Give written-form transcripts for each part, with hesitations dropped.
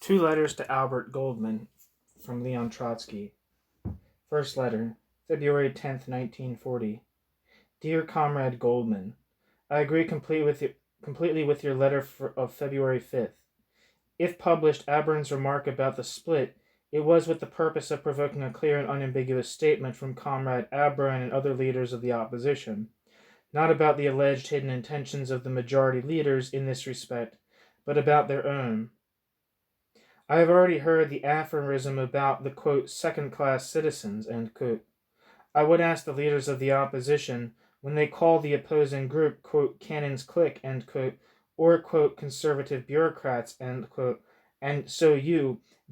Two letters to Albert Goldman from Leon Trotsky. First letter, February 10th, 1940. Dear Comrade Goldman, I agree completely with your letter of February 5th. If published, Abern's remark about the split, it was with the purpose of provoking a clear and unambiguous statement from Comrade Abern and other leaders of the opposition, not about the alleged hidden intentions of the majority leaders in this respect, but about their own. I have already heard the aphorism about the, quote, second-class citizens, end quote. I would ask the leaders of the opposition, when they call the opposing group, quote, cannon's clique, end quote, or, quote, conservative bureaucrats, end quote, and so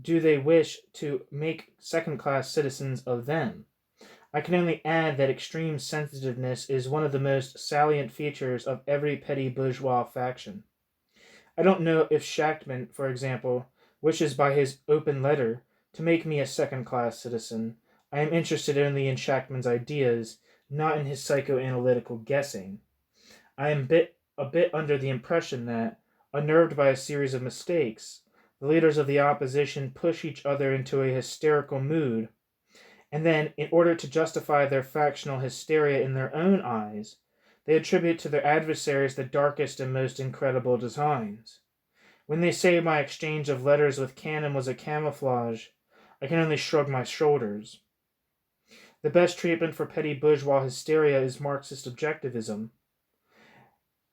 do they wish to make second-class citizens of them? I can only add that extreme sensitiveness is one of the most salient features of every petty bourgeois faction. I don't know if Shachtman, for example, wishes by his open letter to make me a second-class citizen. I am interested only in Shachtman's ideas, not in his psychoanalytical guessing. I am a bit under the impression that, unnerved by a series of mistakes, the leaders of the opposition push each other into a hysterical mood, and then, in order to justify their factional hysteria in their own eyes, they attribute to their adversaries the darkest and most incredible designs. When they say my exchange of letters with Cannon was a camouflage, I can only shrug my shoulders. The best treatment for petty bourgeois hysteria is Marxist objectivism.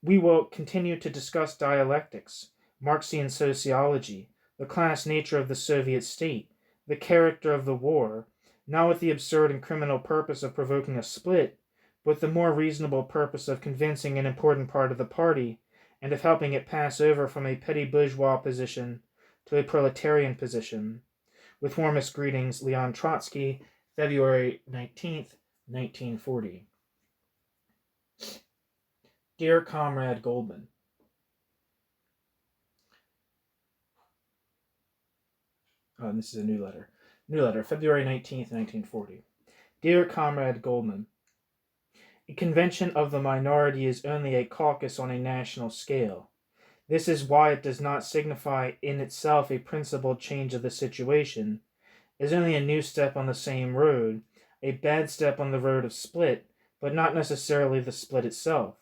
We will continue to discuss dialectics, Marxian sociology, the class nature of the Soviet state, the character of the war, not with the absurd and criminal purpose of provoking a split, but with the more reasonable purpose of convincing an important part of the party and of helping it pass over from a petty bourgeois position to a proletarian position. With warmest greetings, Leon Trotsky, February 19th, 1940. Dear Comrade Goldman, this is a new letter. New letter, February 19th, 1940. Dear Comrade Goldman, a convention of the minority is only a caucus on a national scale. This is why it does not signify in itself a principal change of the situation. It is only a new step on the same road, a bad step on the road of split, but not necessarily the split itself.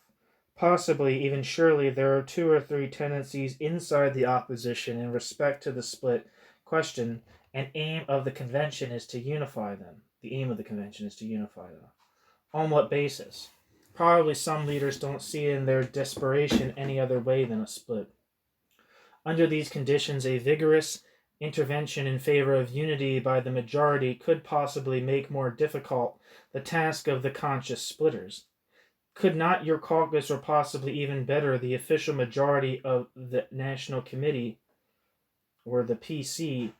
Possibly, even surely, there are 2 or 3 tendencies inside the opposition in respect to the split question, and aim of the convention is to unify them. The aim of the convention is to unify them. On what basis? Probably some leaders don't see in their desperation any other way than a split. Under these conditions, a vigorous intervention in favor of unity by the majority could possibly make more difficult the task of the conscious splitters. Could not your caucus, or possibly even better, the official majority of the National Committee, or the PC,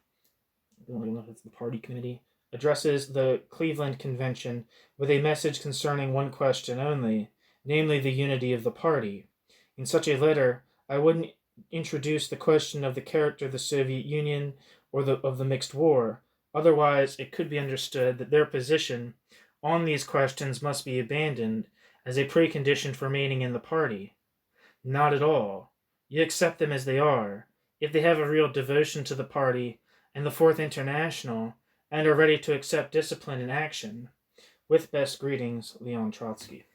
it's the party committee, addresses the Cleveland Convention with a message concerning one question only, namely the unity of the party. In such a letter, I wouldn't introduce the question of the character of the Soviet Union or of the mixed war. Otherwise, it could be understood that their position on these questions must be abandoned as a precondition for remaining in the party. Not at all. You accept them as they are. If they have a real devotion to the party and the Fourth International, and are ready to accept discipline and action. With best greetings, Leon Trotsky.